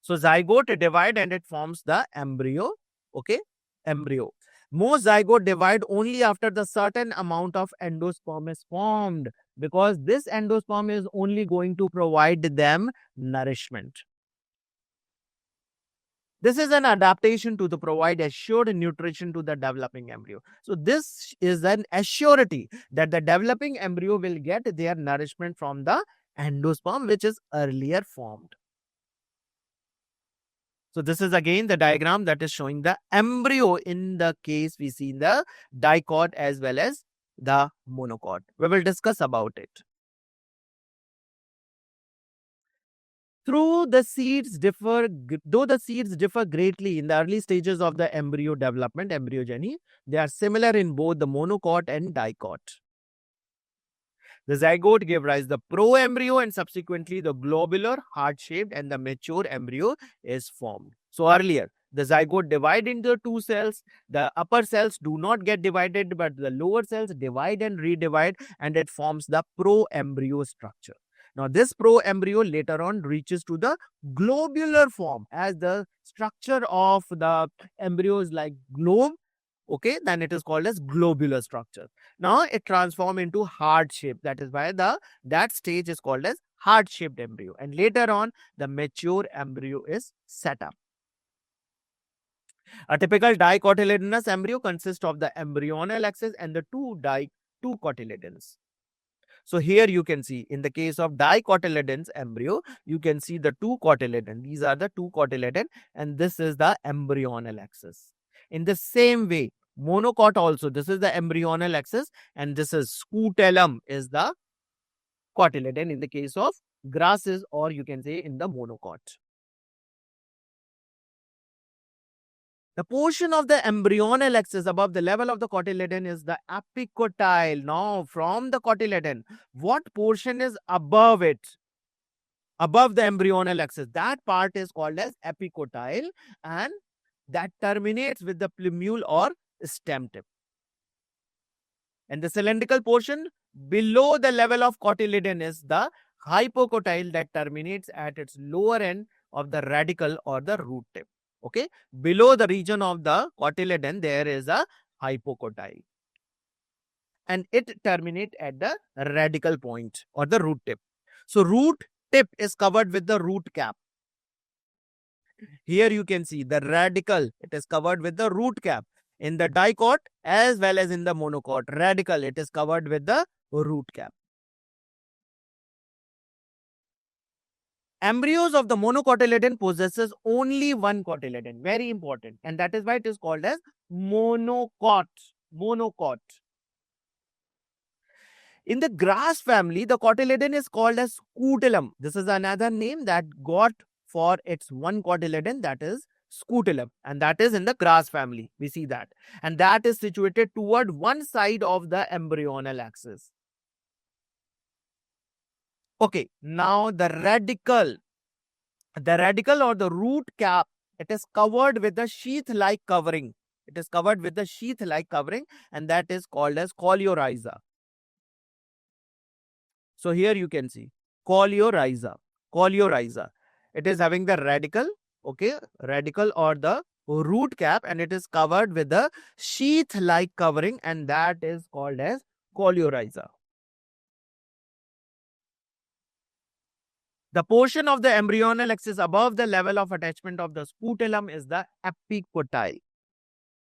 So zygote divide and it forms the embryo. Okay, embryo. Most zygote divide only after the certain amount of endosperm is formed, because this endosperm is only going to provide them nourishment. This is an adaptation to provide assured nutrition to the developing embryo. So this is an assurity that the developing embryo will get their nourishment from the endosperm, which is earlier formed. So this is again the diagram that is showing the embryo in the case we see the dicot as well as the monocot. We will discuss about it. Though the seeds differ greatly in the early stages of the embryo development, embryogeny, they are similar in both the monocot and dicot. The zygote gave rise the proembryo, and subsequently the globular, heart-shaped, and the mature embryo is formed. So earlier, the zygote divide into two cells. The upper cells do not get divided, but the lower cells divide and redivide, and it forms the proembryo structure. Now, this proembryo later on reaches to the globular form, as the structure of the embryo is like globe. Okay, then it is called as globular structure. Now it transforms into heart shape. That is why that stage is called as heart shaped embryo. And later on, the mature embryo is set up. A typical dicotyledonous embryo consists of the embryonal axis and the two two cotyledons. So here you can see in the case of dicotyledons embryo, you can see the two cotyledon. These are the two cotyledon and this is the embryonal axis. In the same way, monocot also, this is the embryonal axis and this is scutellum is the cotyledon in the case of grasses, or you can say in the monocot. The portion of the embryonal axis above the level of the cotyledon is the epicotyle. Now, from the cotyledon, what portion is above it? Above the embryonal axis, that part is called as epicotyle and that terminates with the plumule or stem tip. And the cylindrical portion below the level of cotyledon is the hypocotyle that terminates at its lower end of the radicle or the root tip. Okay, below the region of the cotyledon, there is a hypocotyle and it terminates at the radical point or the root tip. So, root tip is covered with the root cap. Here you can see the radicle, it is covered with the root cap. In the dicot as well as in the monocot, radicle, it is covered with the root cap. Embryos of the monocotyledon possesses only one cotyledon, very important, and that is why it is called as monocot. Monocot. In the grass family, the cotyledon is called as scutellum. This is another name that got for its one cotyledon, that is scutellum, and that is in the grass family. We see that, and that is situated toward one side of the embryonal axis. Okay, now the radicle or the root cap, it is covered with a sheath-like covering. It is covered with a sheath-like covering and that is called as coleorhiza. So here you can see coleorhiza. Coleorhiza. It is having the radicle, okay, radicle or the root cap and it is covered with a sheath-like covering and that is called as coleorhiza. The portion of the embryonal axis above the level of attachment of the scutellum is the epicotyle.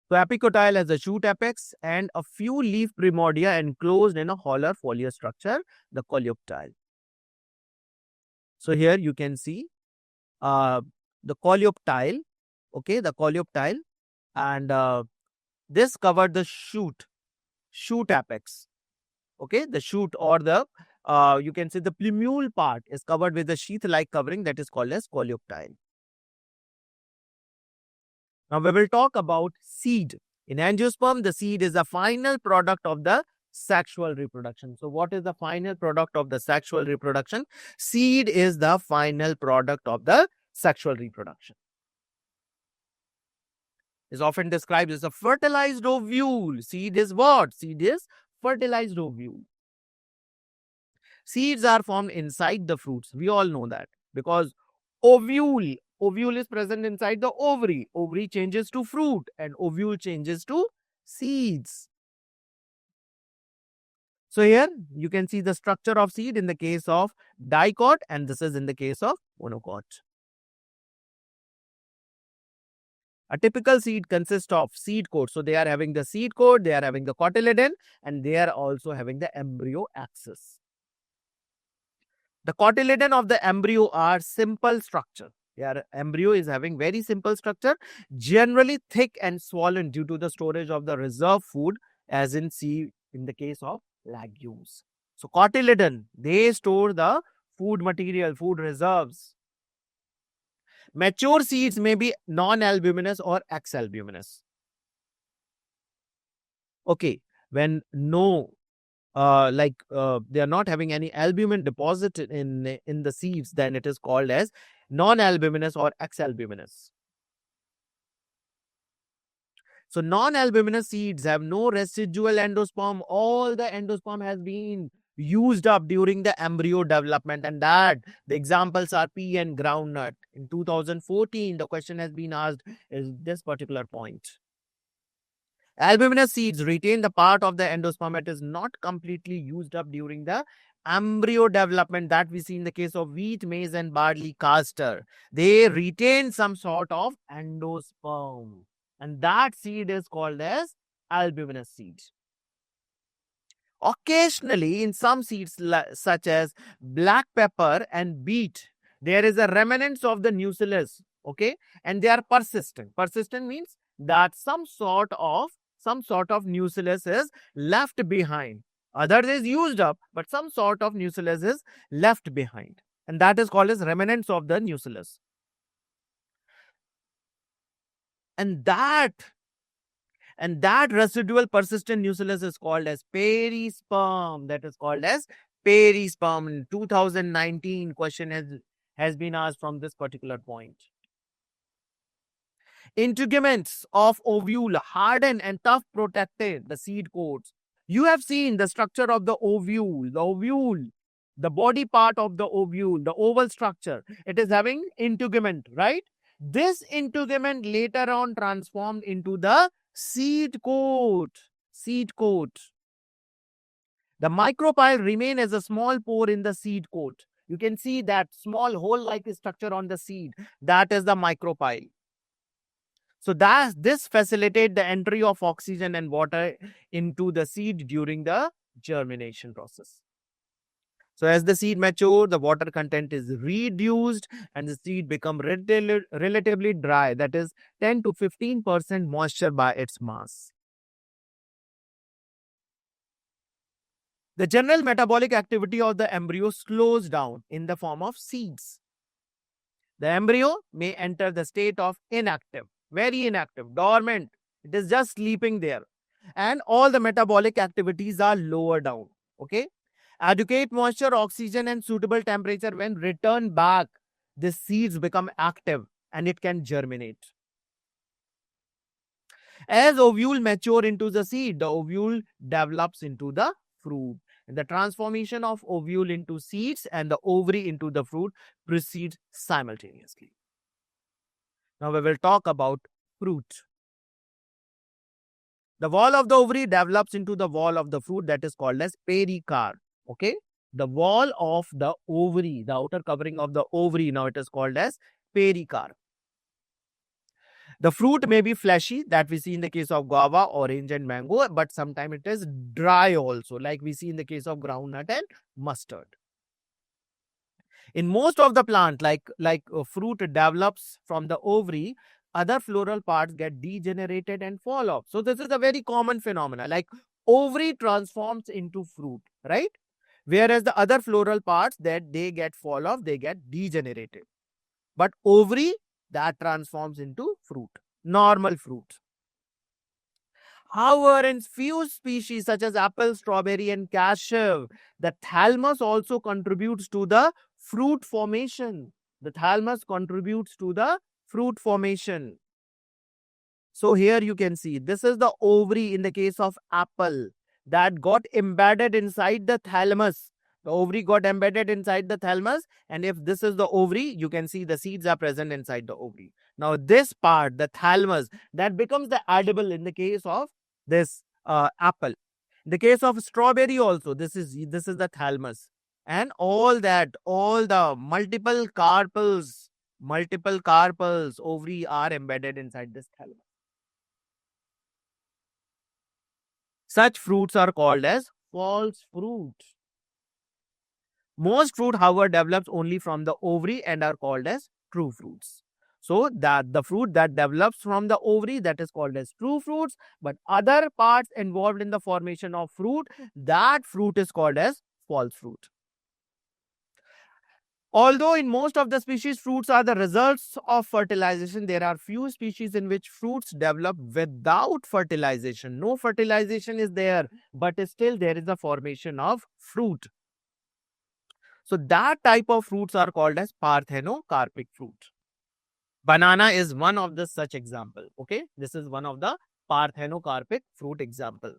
So epicotyle has a shoot apex and a few leaf primordia enclosed in a hollow foliar structure, the coleoptile. So here you can see the coleoptile, okay, the coleoptile, and this covered the shoot apex, okay, the shoot or the you can say the plumule part is covered with a sheath-like covering that is called as coleoptile. Now we will talk about seed. In angiosperm, the seed is the final product of the sexual reproduction. So what is the final product of the sexual reproduction? Seed is the final product of the sexual reproduction. Is often described as a fertilized ovule. Seed is what? Seed is fertilized ovule. Seeds are formed inside the fruits. We all know that because ovule is present inside the ovary. Ovary changes to fruit and ovule changes to seeds. So here you can see the structure of seed in the case of dicot and this is in the case of monocot. A typical seed consists of seed coat. So they are having the seed coat, they are having the cotyledon and they are also having the embryo axis. The cotyledon of the embryo are simple structure. Their embryo is having very simple structure, generally thick and swollen due to the storage of the reserve food as in the case of legumes. So cotyledon, they store the food material, food reserves. Mature seeds may be non-albuminous or ex-albuminous. Okay, when they are not having any albumin deposit in the seeds, then it is called as non-albuminous or ex-albuminous. So non-albuminous seeds have no residual endosperm. All the endosperm has been used up during the embryo development, and that the examples are pea and groundnut. In 2014, the question has been asked is this particular point. Albuminous seeds retain the part of the endosperm that is not completely used up during the embryo development that we see in the case of wheat, maize and barley, castor. They retain some sort of endosperm and that seed is called as albuminous seed. Occasionally, in some seeds such as black pepper and beet, there is a remnants of the nucellus, okay, and they are persistent. Persistent means that some sort of nucellus is left behind. Others is used up, but some sort of nucellus is left behind, and that is called as remnants of the nucellus. And that residual persistent nucellus is called as perisperm. That is called as perisperm. In 2019, question has been asked from this particular point. Integuments of ovule harden and tough protected the seed coats. You have seen the structure of the ovule, the body part of the ovule, the oval structure. It is having integument, right? This integument later on transformed into the seed coat. Seed coat. The micropyle remain as a small pore in the seed coat. You can see that small hole-like structure on the seed. That is the micropyle. So this facilitate the entry of oxygen and water into the seed during the germination process. So as the seed mature, the water content is reduced and the seed become relatively dry. That is 10 to 15% moisture by its mass. The general metabolic activity of the embryo slows down in the form of seeds. The embryo may enter the state of inactive, very inactive, dormant. It is just sleeping there. And all the metabolic activities are lower down. Okay. Adequate moisture, oxygen, and suitable temperature when returned back, the seeds become active and it can germinate. As ovule mature into the seed, the ovule develops into the fruit. And the transformation of ovule into seeds and the ovary into the fruit proceeds simultaneously. Now we will talk about fruit. The wall of the ovary develops into the wall of the fruit, that is called as pericarp. Okay, the wall of the ovary, the outer covering of the ovary, now it is called as pericarp. The fruit may be fleshy, that we see in the case of guava, orange, and mango, but sometimes it is dry also, like we see in the case of groundnut and mustard. In most of the plant, like fruit develops from the ovary, other floral parts get degenerated and fall off. So this is a very common phenomena. Like ovary transforms into fruit, right? Whereas the other floral parts that they get fall off, they get degenerated. But ovary that transforms into fruit, normal fruit. However, in few species such as apple, strawberry, and cashew, the thalamus also contributes to the fruit formation. The thalamus contributes to the fruit formation. So here you can see this is the ovary in the case of apple that got embedded inside the thalamus. The ovary got embedded inside the thalamus, and if this is the ovary, you can see the seeds are present inside the ovary. Now this part, the thalamus, that becomes the edible in the case of this apple. In the case of strawberry also, this is the thalamus, and all the multiple carpels ovary are embedded inside this thalamus. Such fruits are called as false fruit. Most fruit, however, develops only from the ovary and are called as true fruits. So that the fruit that develops from the ovary, that is called as true fruits, but other parts involved in the formation of fruit, that fruit is called as false fruit. Although in most of the species fruits are the results of fertilization, there are few species in which fruits develop without fertilization. No fertilization is there, but still there is a formation of fruit. So that type of fruits are called as parthenocarpic fruit. Banana is one of the such example. Okay, this is one of the parthenocarpic fruit example.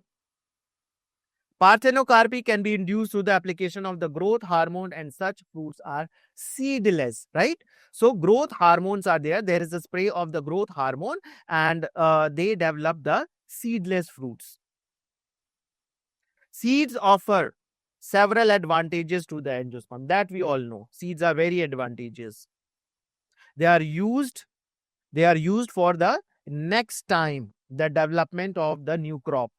Parthenocarpy can be induced through the application of the growth hormone, and such fruits are seedless, right? So growth hormones are there. There is a spray of the growth hormone and they develop the seedless fruits. Seeds offer several advantages to the angiosperm. That we all know. Seeds are very advantageous. They are used for the next time, the development of the new crop.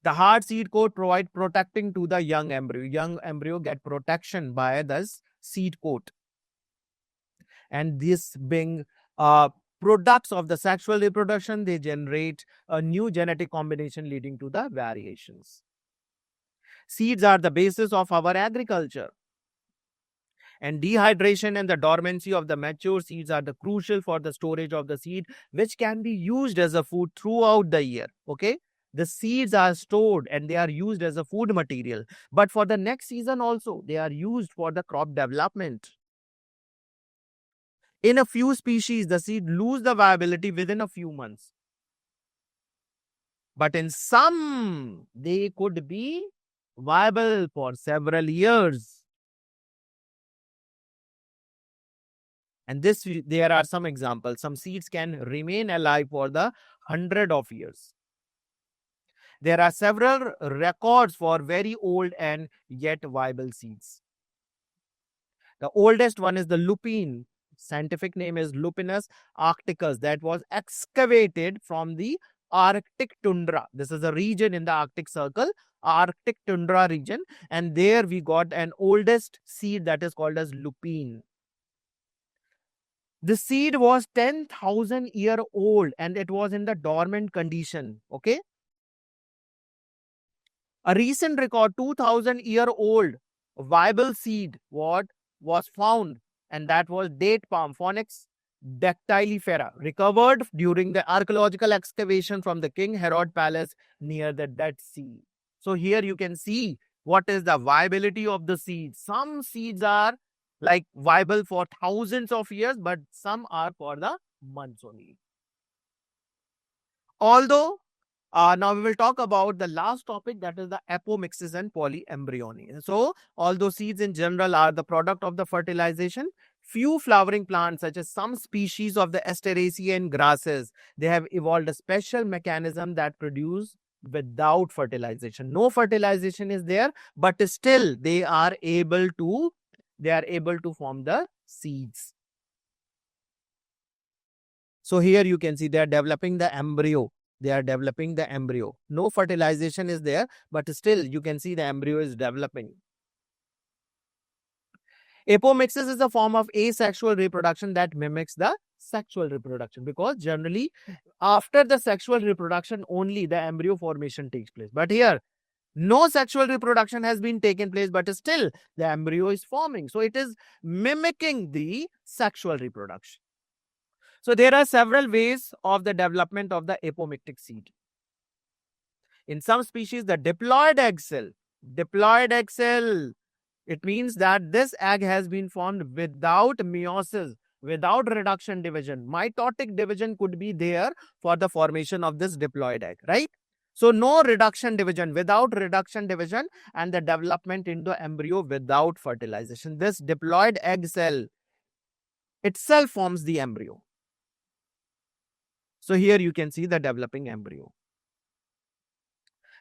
The hard seed coat provide protecting to the young embryo. Young embryo get protection by this seed coat. And this being products of the sexual reproduction, they generate a new genetic combination leading to the variations. Seeds are the basis of our agriculture. And dehydration and the dormancy of the mature seeds are the crucial for the storage of the seed, which can be used as a food throughout the year. Okay, the seeds are stored and they are used as a food material, but for the next season also they are used for the crop development. In a few species, the seed lose the viability within a few months, but in some they could be viable for several years. And this, there are some examples. Some seeds can remain alive for the hundred of years. There are several records for very old and yet viable seeds. The oldest one is the lupine. Scientific name is Lupinus arcticus, that was excavated from the Arctic tundra. This is a region in the Arctic Circle, Arctic tundra region, and there we got an oldest seed that is called as lupine. The seed was 10,000 year old and it was in the dormant condition. Okay. A recent record, 2,000-year-old viable seed what was found, and that was date palm, Phoenix dactylifera, recovered during the archaeological excavation from the King Herod Palace near the Dead Sea. So here you can see what is the viability of the seeds. Some seeds are like viable for thousands of years, but some are for the months only. Although now we will talk about the last topic, that is the apomixis and polyembryony. So although seeds in general are the product of the fertilization, few flowering plants such as some species of the Asteraceae grasses, they have evolved a special mechanism that produce without fertilization. No fertilization is there, but still they are able to form the seeds. So here you can see they are developing the embryo. They are developing the embryo. No fertilization is there, but still you can see the embryo is developing. Apomixis is a form of asexual reproduction that mimics the sexual reproduction, because generally after the sexual reproduction only the embryo formation takes place. But here no sexual reproduction has been taken place, but still the embryo is forming. So it is mimicking the sexual reproduction. So there are several ways of the development of the apomictic seed. In some species, the diploid egg cell, it means that this egg has been formed without meiosis, without reduction division. Mitotic division could be there for the formation of this diploid egg, right? So no reduction division, without reduction division, and the development into embryo without fertilization. This diploid egg cell itself forms the embryo. So here you can see the developing embryo.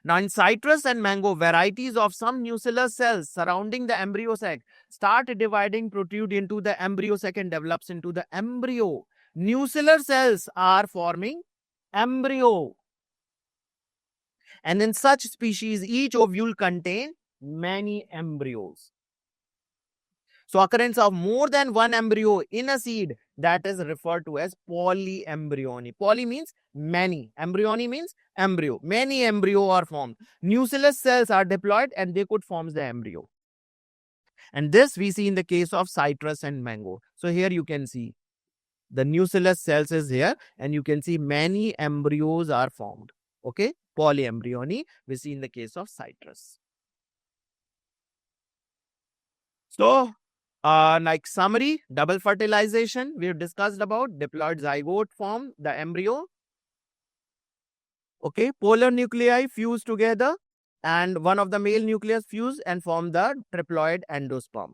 Now in citrus and mango, varieties of some nuclear cells surrounding the embryo sac start dividing, protrude into the embryo sac and develops into the embryo. Nuclear cells are forming embryo. And in such species, each ovule contain many embryos. So occurrence of more than one embryo in a seed, that is referred to as polyembryony. Poly means many. Embryony means embryo. Many embryo are formed. Nucleus cells are diploid and they could form the embryo. And this we see in the case of citrus and mango. So here you can see the nucleus cells is here and you can see many embryos are formed. Okay, polyembryony we see in the case of citrus. So like summary, double fertilization, we've discussed about diploid zygote form, the embryo. Okay, polar nuclei fuse together and one of the male nucleus fuse and form the triploid endosperm.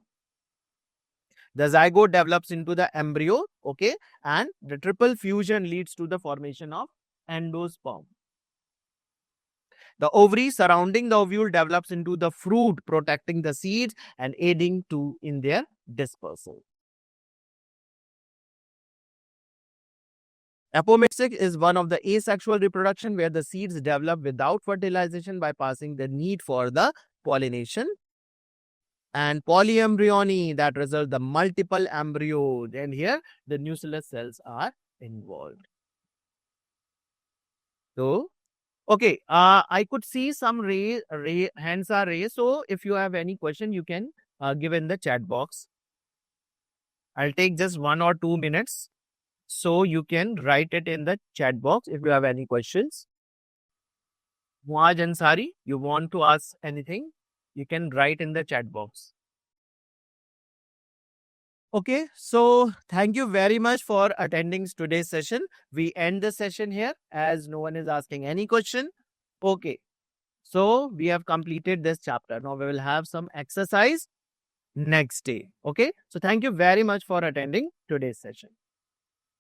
The zygote develops into the embryo, okay, and the triple fusion leads to the formation of endosperm. The ovary surrounding the ovule develops into the fruit, protecting the seeds and aiding in their dispersal. Apomixis is one of the asexual reproduction where the seeds develop without fertilization by passing the need for the pollination. And polyembryony, that result the multiple embryos. And here the nucleus cells are involved. So, okay, I could see some hands are raised. So if you have any question, you can give in the chat box. I'll take just 1 or 2 minutes. So you can write it in the chat box if you have any questions. Muaj Ansari, you want to ask anything? You can write in the chat box. Okay, so thank you very much for attending today's session. We end the session here as no one is asking any question. Okay, so we have completed this chapter. Now we will have some exercise next day. Okay, so thank you very much for attending today's session.